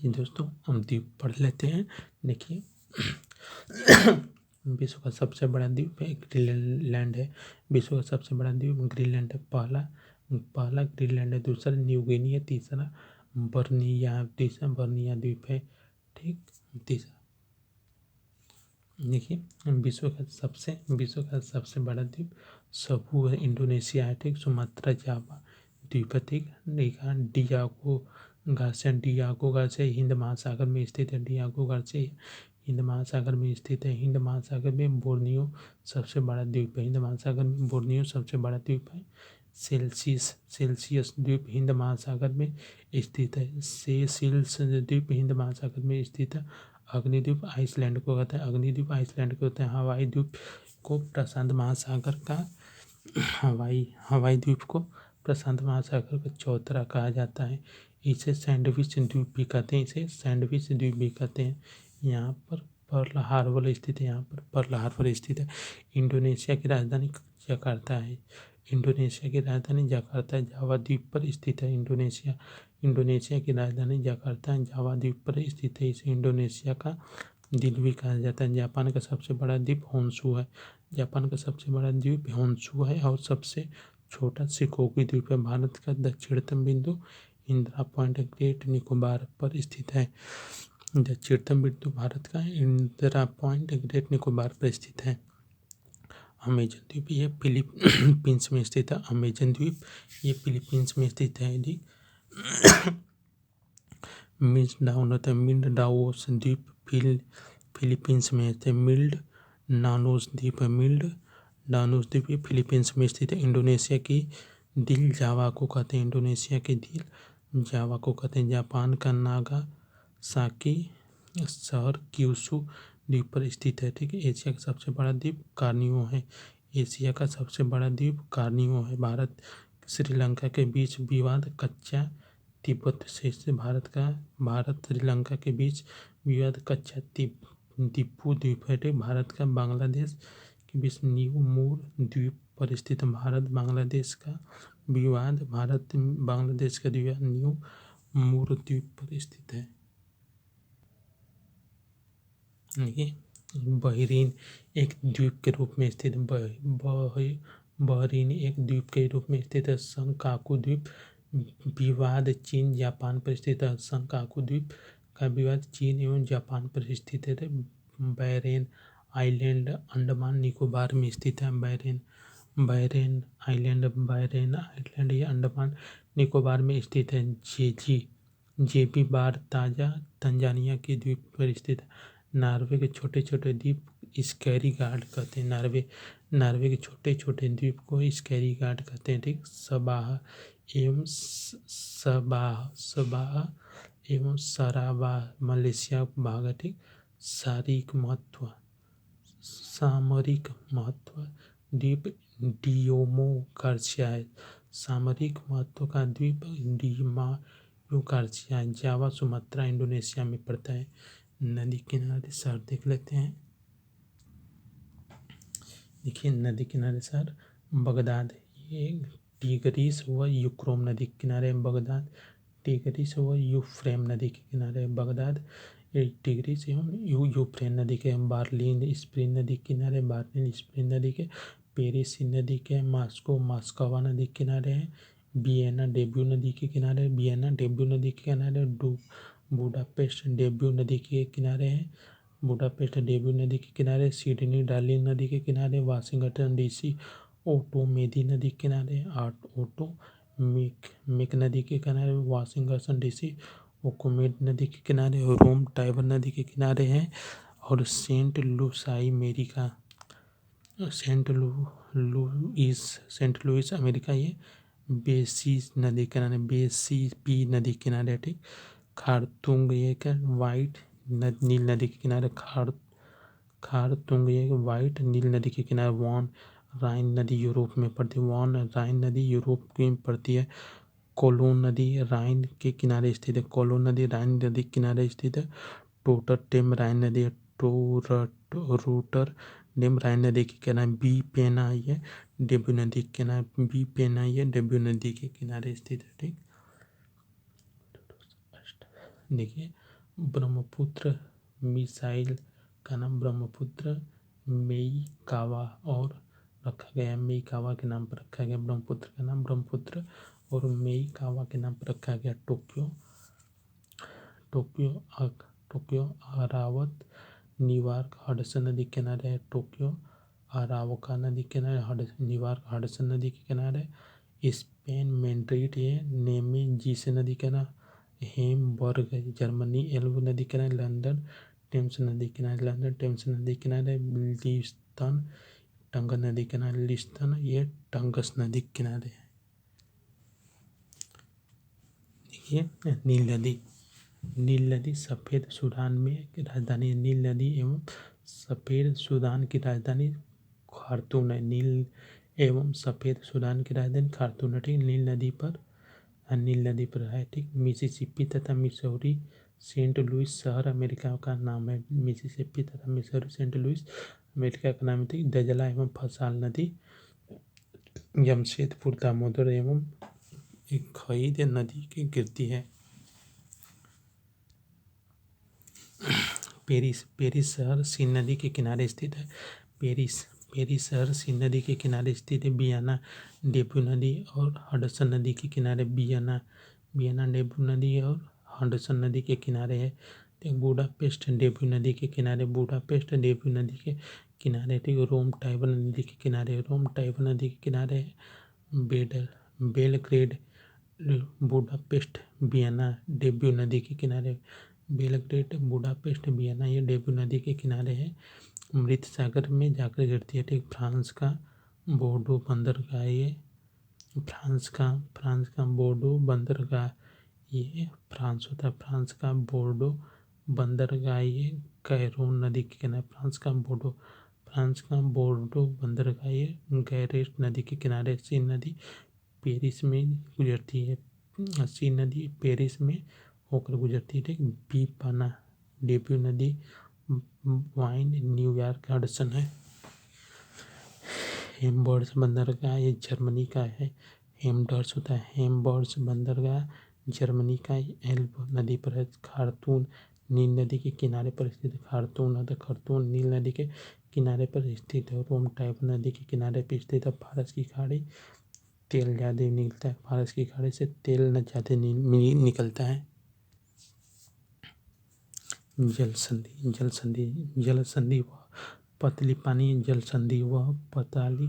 चलिए दोस्तों, हम द्वीप पढ़ लेते हैं। देखिए विश्व का सबसे बड़ा द्वीप है ग्रीनलैंड है। विश्व का सबसे बड़ा द्वीप ग्रीनलैंड है। पहला ग्रीनलैंड है। दूसरा न्यू गिनी है। तीसरा बर्निया द्वीप है। ठीक। तीसरा देखिए विश्व का सबसे बड़ा द्वीप सबू है, इंडोनेशिया है। ठीक। सुमात्रा जावा द्वीप है। ठीक। डियागो गार्सिया हिंद महासागर में स्थित है। डियागो गार्सिया हिंद महासागर में स्थित है। हिंद महासागर में बोर्नियो सबसे बड़ा द्वीप है। हिंद महासागर में बोर्नियो सबसे बड़ा द्वीप है। सेल्सियस द्वीप हिंद महासागर में स्थित है। सेसिल्स द्वीप हिंद महासागर में स्थित है। अग्निद्वीप आइसलैंड को कहते हैं। हवाई द्वीप को प्रशांत महासागर का हवाई द्वीप को प्रशांत महासागर का चौतरा कहा जाता है। इसे सैंडविच द्वीप भी कहते हैं। यहाँ पर पर्ल हार्बर स्थित है। इंडोनेशिया की राजधानी जकार्ता है। जावा द्वीप पर स्थित है। इंडोनेशिया की राजधानी जकार्ता जावा द्वीप पर स्थित है। इसे इंडोनेशिया का दिल भी कहा जाता है। जापान का सबसे बड़ा द्वीप होन्शु है और सबसे छोटा शिकोकू द्वीप है। भारत का दक्षिणतम बिंदु इंदिरा पॉइंट ग्रेट निकोबार पर स्थित है। दक्षिणतम बिंदु भारत का इंदिरा पॉइंट ग्रेट निकोबार पर स्थित है। अमेजन द्वीप ये फिलीपींस में स्थित है। फिलीपींस में स्थित है। मिंडाओस द्वीप फिलीपींस में स्थित है। मिंडानोस द्वीप ये फिलीपींस में स्थित है। इंडोनेशिया की दिल जावा को कहते हैं। जापान का नागासाकी शहर क्यूशू द्वीप पर स्थित है। ठीक है। एशिया का सबसे बड़ा द्वीप कार्नियो है। भारत श्रीलंका के बीच विवाद कच्चा तिब्बत से श्रीलंका के बीच विवाद कच्चा तिब्बू द्वीप है। भारत का बांग्लादेश के बीच न्यू मूर द्वीप पर स्थित है। भारत बांग्लादेश का विवाद न्यू मूर द्वीप पर स्थित है। बहरीन एक द्वीप के रूप में स्थित है। संकाकू द्वीप विवाद चीन जापान पर स्थित है। संकाकू द्वीप का विवाद चीन एवं जापान पर स्थित है। बैरेन आइलैंड अंडमान निकोबार में स्थित है। बैरेन आइलैंड ये अंडमान निकोबार में स्थित है। जेबी बार तंजानिया के द्वीप पर स्थित है। नॉर्वे के छोटे छोटे द्वीप स्कैरी गार्ड कहते हैं। नॉर्वे के छोटे छोटे द्वीप को स्कैरी गार्ड कहते हैं। ठीक। सबाह एवं सराबा मलेशिया भाग है। ठीक। सामरिक महत्व द्वीप डियोमो गार्सिया है। सामरिक महत्व का द्वीप डियोमो गार्सिया है। जावा सुमात्रा इंडोनेशिया में पड़ता है। नदी किनारे शहर देख लेते हैं। देखिए नदी किनारे शहर बगदाद ये टिग्रिस व यूफ्रेट नदी के किनारे बगदाद। टिग्रिस व यूफ्रेट नदी के किनारे बगदाद। टिग्रिस एवं यूफ्रेट नदी के। बार्लिन स्प्रिंग नदी के किनारे नदी के। पेरिस नदी के। मास्कोवा नदी के किनारे है। वियना डेब्यू नदी के किनारे बुडापेस्ट डेब्यू नदी के किनारे सिडनी डार्लिंग नदी के किनारे। वाशिंगटन डीसी ओटोमेदी नदी के किनारे। मेक नदी के किनारे वाशिंगटन डीसी ओकोमेड नदी के किनारे। रोम टाइबर नदी के किनारे है। और सेंट लुइस अमेरिका ये बेसीपी नदी के किनारे। ठीक। खारतुंग ये वाइट नील नदी के किनारे। खारतुंग ये वाइट नील नदी के किनारे। वॉन राइन नदी यूरोप में पड़ती है। कोलोन नदी राइन के किनारे स्थित है। टोटरडेम राइन नदी के किनारे। बी पेना ये डेब्यू नदी के किनारे स्थित है। ठीक। देखिए ब्रह्मपुत्र मिसाइल का नाम ब्रह्मपुत्र मेइकावा और रखा गया, मेइकावा के नाम पर रखा गया। ब्रह्मपुत्र का नाम ब्रह्मपुत्र और मेइकावा के नाम पर रखा गया। टोक्यो अरावत न्यूयॉर्क हडसन नदी के किनारे है। टोक्यो अरावका नदी के किनारे, न्यूयॉर्क हडसन नदी के किनारे। स्पेन मैड्रिड ये नेमेजीसे नदी के किनारे। हेमबर्ग जर्मनी एल्ब नदी के किनारे। लंदन टेम्स नदी के किनारे, लंदन टेम्स नदी के किनारे। लिस्टन टंगस नदी के किनारे, लिस्टन ये टंगस नदी के किनारे है। देखिए नील नदी सफ़ेद सूडान में राजधानी है। नील नदी एवं सफ़ेद सूडान की राजधानी खार्तूम है। नील एवं सफ़ेद सूडान की राजधानी खार्तूम है। ठीक, नील नदी पर है। ठीक, मिसिसिपी तथा मिसौरी सेंट लुइस शहर अमेरिका का नाम है। मिसिसिपी तथा मिसौरी सेंट लुइस अमेरिका का नाम है। ठीक, दजला एवं फसाल नदी जमशेदपुर दामोदर एवं खईद नदी की गिरती है। पेरिस शहर सीन नदी के किनारे स्थित है। पेरिस शहर सीन नदी के किनारे स्थित है। वियना डेब्यू नदी और हडसन नदी के किनारे। वियना डेब्यू नदी और हडसन नदी के किनारे है। बुडापेस्ट डेब्यू नदी के किनारे, बुडापेस्ट डेब्यू नदी के किनारे। ठीक, रोम टाइबर नदी के किनारे, रोम टाइबर नदी के किनारे है। बेलग्रेड बुडापेस्ट वियना डेब्यू नदी के किनारे। बेलग्रेड बुडापेस्ट वियना ये डेब्यू नदी के किनारे है। मृत सागर में जाकर गिरती है। ठीक, फ्रांस का बोर्डो बंदरगाह ये फ्रांस का बोर्डो बंदरगाह ये फ्रांस होता है। फ्रांस का बोर्डो बंदरगाह ये कैरोन नदी के किनारे। फ्रांस का बोर्डो बंदरगाह ये गैरेस नदी के किनारे। सीन नदी पेरिस में गुजरती है। सीन नदी पेरिस में होकर गुजरती है। ठीक, बीपाना डेब्यू नदी वाइन न्यूयॉर्क हडसन है। हेम्बर्स बंदरगाह ये जर्मनी का है। हेम्बर्स होता है। हेम्बर्स बंदरगाह जर्मनी का एल्ब नदी पर है। खार्तूम नील नदी के किनारे पर स्थित है। खार्तूम नील नदी के किनारे पर स्थित है। रोम टाइबर नदी के किनारे पर स्थित है। फारस की खाड़ी तेल ज़्यादा निकलता है। फारस की खाड़ी से तेल न ज़्यादा निकलता है। जल संधि वह पतली पानी जल संधि वह पतली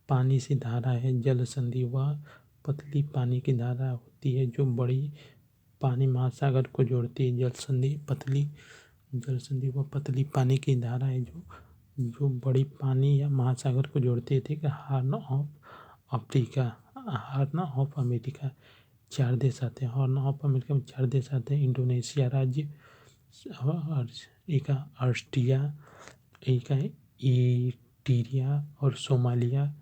पानी से धारा है। जल संधि वह पतली पानी की धारा होती है जो बड़ी पानी महासागर को जोड़ती है। जल संधि वह पतली पानी की धारा है जो बड़ी पानी या महासागर को जोड़ती है। ठीक है, हॉर्न ऑफ अमेरिका 4 देश आते हैं। हॉर्न ऑफ अमेरिका में 4 देश आते हैं। इंडोनेशिया राज्य, एक ऑस्ट्रिया, एक इरीट्रिया और सोमालिया।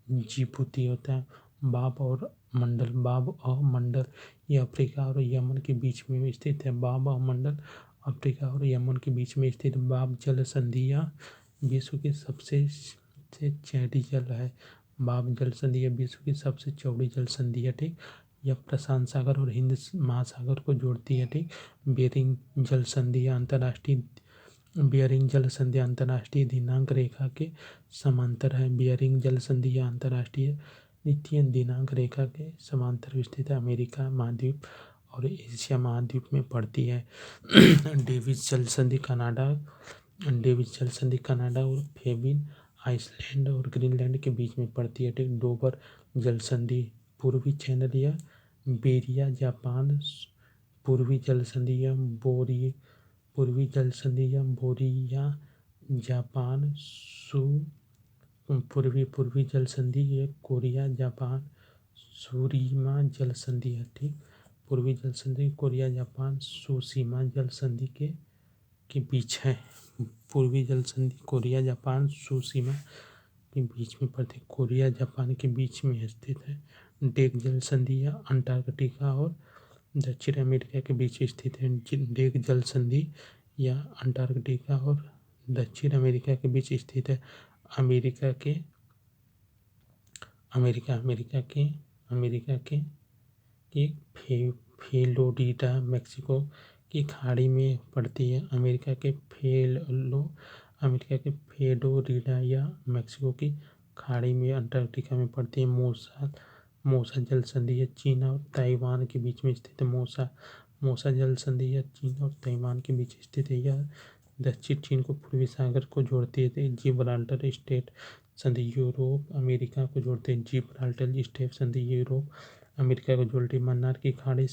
जिबूती होता है। बाब और मंडल ये अफ्रीका और यमन के बीच में स्थित है। बाब और मंडल अफ्रीका और यमन के बीच में स्थित। बाब जल संधि विश्व की सबसे चौड़ी जल है। बाब जल संधि विश्व की सबसे चौड़ी जल संधि है। ठीक, यह प्रशांत सागर और हिंद महासागर को जोड़ती है। ठीक, बेरिंग जल संधि अंतर्राष्ट्रीय दिनांक रेखा के समांतर है। बेरिंग जल संधि अंतर्राष्ट्रीय दिनांक रेखा के समांतर स्थित है। अमेरिका महाद्वीप और एशिया महाद्वीप में पड़ती है। डेविस जल संधि कनाडा और फेबिन आइसलैंड और ग्रीनलैंड के बीच में पड़ती है। ठीक, डोबर जल संधि पूर्वी चैनल या बेरिया जापान। पूर्वी जल संधि या बोरिया जापान। पूर्वी जल संधि ये कोरिया जापान सूरीमा जल संधि है। ठीक, पूर्वी जल संधि कोरिया जापान सुसीमा जल संधि के बीच है। पूर्वी जल संधि कोरिया जापान सुसीमा के बीच में पड़ती है। कोरिया जापान के बीच में स्थित है। ड्रेक जल संधि या अंटार्कटिका और दक्षिण अमेरिका के बीच स्थित है। ड्रेक जल संधि या अंटार्कटिका और दक्षिण अमेरिका के बीच स्थित है। अमेरिका के की फ्लोरिडा मैक्सिको की खाड़ी में पड़ती है। अमेरिका के फ्लोरिडा या मैक्सिको की खाड़ी में अंटार्कटिका में पड़ती है। मोसा जल संधि है चीन और ताइवान के बीच में स्थित है। मोसा जल संधि या चीन और ताइवान के बीच स्थित है। यह दक्षिण चीन को पूर्वी सागर को जोड़ती है। जिब्राल्टर स्ट्रेट संधि यूरोप अमेरिका को जोड़ते हैं। जिब्राल्टर स्ट्रेट संधि यूरोप अमेरिका को जोड़ती है। मन्नार की खाड़ी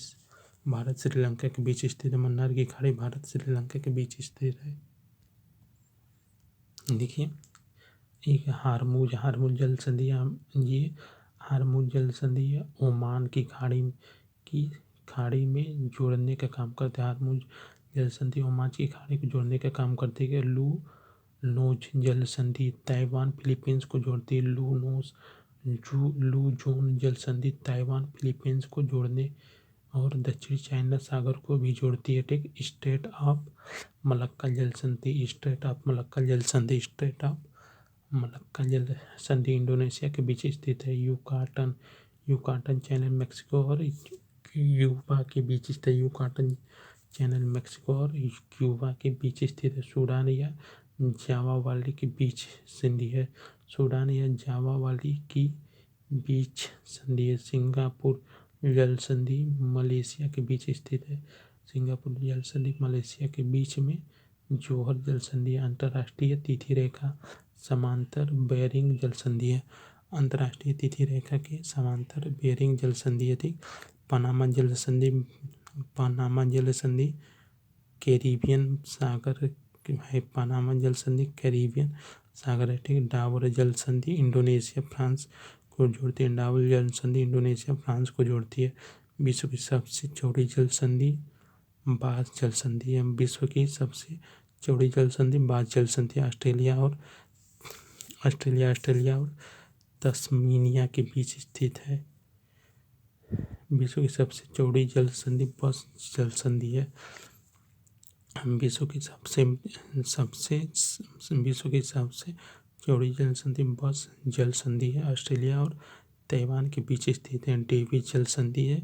भारत श्रीलंका के बीच स्थित है। मन्नार की खाड़ी भारत श्रीलंका के बीच स्थित है। देखिए एक हारमुज जल संधि, ये हारमुज जल संधि है ओमान की खाड़ी में जोड़ने का काम करते हैं। हारमुज जल संधि ओमान की खाड़ी को जोड़ने का काम करती है। नोज जल संधि ताइवान फिलीपींस को जोड़ती है। लूजोन जल संधि ताइवान फिलीपींस को जोड़ने और दक्षिणी चाइना सागर को भी जोड़ती है। ठीक, स्ट्रेट ऑफ मलक्का जल संधि इंडोनेशिया के बीच स्थित है। युकाटन चैनल मैक्सिको और क्यूबा के बीच स्थित है। युकाटन चैनल मैक्सिको और क्यूबा के बीच स्थित है। सूडान या जावा वाली के बीच संधि है। सूडान या जावा वाली की बीच संधि है। सिंगापुर जल संधि मलेशिया के बीच स्थित है। सिंगापुर जल संधि मलेशिया के बीच में जोहर जल संधि अंतर्राष्ट्रीय तिथि रेखा समांतर बेरिंग जल संधि है। अंतर्राष्ट्रीय तिथि रेखा के समांतर बेरिंग जल संधि है। ठीक, पनामा जल संधि कैरिबियन सागर है। पनामा जल संधि कैरिबियन सागर है। ठीक, डावर जल संधि इंडोनेशिया फ्रांस को जोड़ती है। डावर जल संधि इंडोनेशिया फ्रांस को जोड़ती है। विश्व की सबसे चौड़ी जल संधि बाज जल संधि है। विश्व की सबसे चौड़ी जल संधि बाज जल संधि ऑस्ट्रेलिया और तस्मानिया के बीच स्थित है। विश्व की सबसे चौड़ी जल संधि बस जल संधि है। विश्व की सबसे चौड़ी जल संधि बस जल संधि है। ऑस्ट्रेलिया और ताइवान के बीच स्थित है। डेविस जल संधि है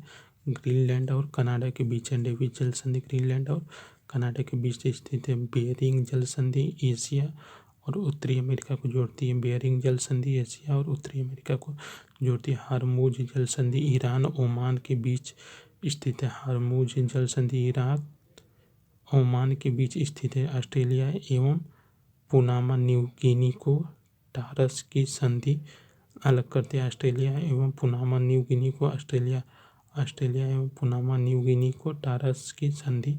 ग्रीनलैंड और कनाडा के बीच है। डेविस जल संधि ग्रीनलैंड और कनाडा के बीच स्थित है। बेरिंग जल संधि एशिया और उत्तरी अमेरिका को जोड़ती है। बेरिंग जल संधि एशिया और उत्तरी अमेरिका को जोड़ती है। हारमुज जल संधि ईरान ओमान के बीच स्थित है। हारमुज जल संधि ईरान ओमान के बीच स्थित है। ऑस्ट्रेलिया एवं पुनामा न्यू गिनी को टारस की संधि अलग करती है। ऑस्ट्रेलिया एवं पुनामा न्यू गिनी को एवं पुनामा न्यू गिनी को टारस की संधि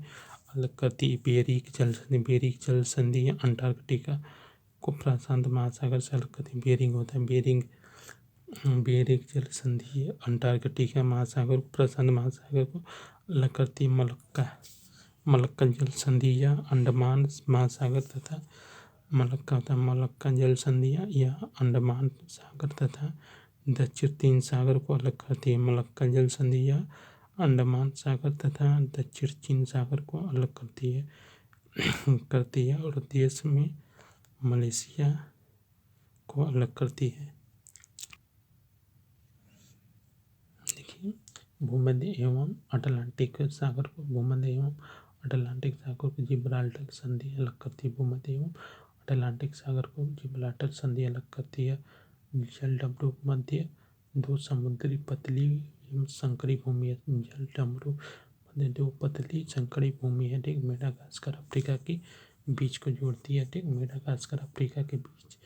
अलग करती है। बेरिंग जल संधि अंटार्कटिका को प्रशांत महासागर से अलग करती है। बेरिंग होता है बेरिंग जल संधि अंटार्कटिका महासागर को प्रशांत महासागर को अलग करती है। मलक्का जल संधि या अंडमान महासागर तथा मलक्का जल संधि या अंडमान सागर तथा दक्षिण तीन सागर को अलग करती है। मलक्का जल संधि या अंडमान सागर तथा दक्षिण चीन सागर को अलग करती है और देश में मलेशिया को अलग करती है। देखिए भूमध्य एवं अटलांटिक सागर को जिब्राल्टर संधि अलग करती है। भूमध्य एवं अटलांटिक सागर को जिब्राल्टर संधि अलग करती है। जलडमरू मध्य दो समुद्री पतली एवं संकरी भूमि है। जलडमरू मध्य दो पतली संकरी भूमि है। ठीक, मेडागास्कर अफ्रीका के बीच को जोड़ती है। ठीक, मेडागास्कर अफ्रीका के बीच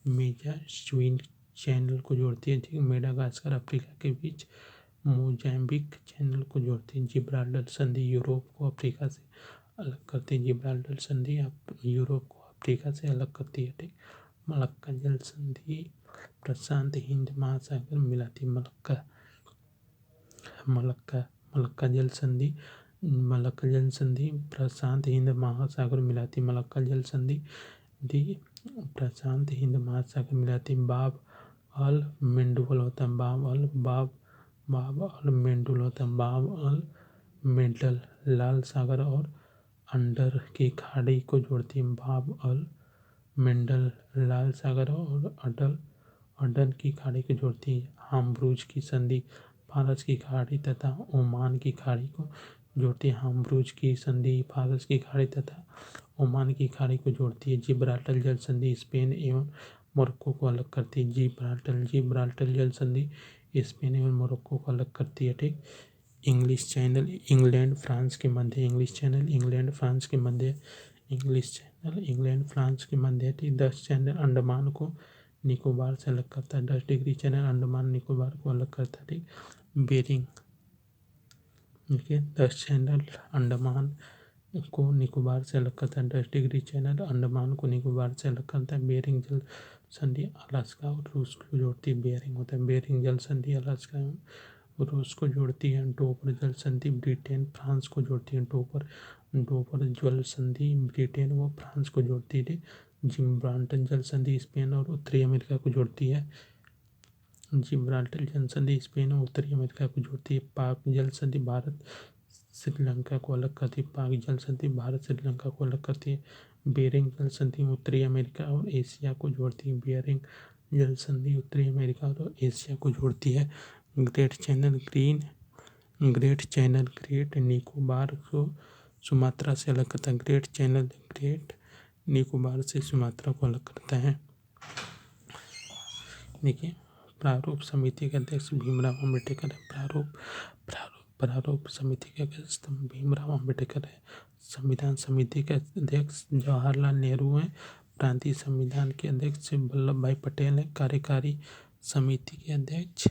मेजास्वीन चैनल को जोड़ती है। ठीक, मेडागास्कर अफ्रीका के बीच मोजाम्बिक चैनल को जोड़ती है। जिब्राल्टर संधि यूरोप को अफ्रीका से अलग करती है। जिब्राल्टर संधि यूरोप को अफ्रीका से अलग करती है। ठीक, मलक्का जल संधि प्रशांत हिंद महासागर मिलाती है। मलक्का जल संधि प्रशांत हिंद महासागर मिलाती है। मलक्का जल संधि प्रशांत हिंद महासागर मिलाती है। बाब अल मेंडुल होता है। बाब अल मेंडल लाल सागर और अंडर की खाड़ी को जोड़ती है। बाब अल मेंडल लाल सागर और अडन की खाड़ी को जोड़ती है। हाम्बुर्ग की संधि फारस की खाड़ी तथा ओमान की खाड़ी को जोड़ती है। हाम्बुर्ज की संधि फारस की खाड़ी तथा ओमान की खाड़ी को जोड़ती है। जिब्राल्टर जल संधि स्पेन एवं मोरक्को को अलग करती है। जिब्राल्टर जल संधि स्पेन एवं मोरक्को को अलग करती है। ठीक। इंग्लिश चैनल इंग्लैंड फ्रांस के मध्य इंग्लिश चैनल इंग्लैंड फ्रांस के मध्य है। ठीक। डच चैनल अंडमान को निकोबार से अलग करता है। 10 डिग्री चैनल अंडमान निकोबार को अलग करता है। ठीक। बेरिंग देखिए 10 चैनल अंडमान को निकोबार से अलग करता है। 10 डिग्री चैनल अंडमान को निकोबार से अलग करता है। बेरिंग जल संधि अलास्का और रूस को जोड़ती है। बेरिंग होता है। बेरिंग जल संधि अलास्का एवं रूस को जोड़ती है। डोवर जल संधि ब्रिटेन फ्रांस को जोड़ती है। डोवर जल संधि ब्रिटेन व फ्रांस को जोड़ती है। जिब्राल्टर जल संधि स्पेन और उत्तरी अमेरिका को जोड़ती है। जिब्राल्टर जल संधि स्पेन और उत्तरी अमेरिका को जोड़ती है। पाक जल संधि भारत श्रीलंका को अलग करती है। पाक जल संधि भारत श्रीलंका को अलग करती है। बेरिंग जल संधि उत्तरी अमेरिका और एशिया को जोड़ती है। बेरिंग जल संधि उत्तरी अमेरिका और एशिया को जोड़ती है। ग्रेट निकोबार को सुमात्रा से अलग करता है। ग्रेट निकोबार से सुमात्रा को अलग करता है। देखिए प्रारूप समिति के अध्यक्ष भीमराव अम्बेडकर है। प्रारूप समिति के अध्यक्ष भीमराव अम्बेडकर है। संविधान समिति के अध्यक्ष जवाहरलाल नेहरू हैं। प्रांतीय संविधान के अध्यक्ष वल्लभ भाई पटेल हैं। कार्यकारी समिति के अध्यक्ष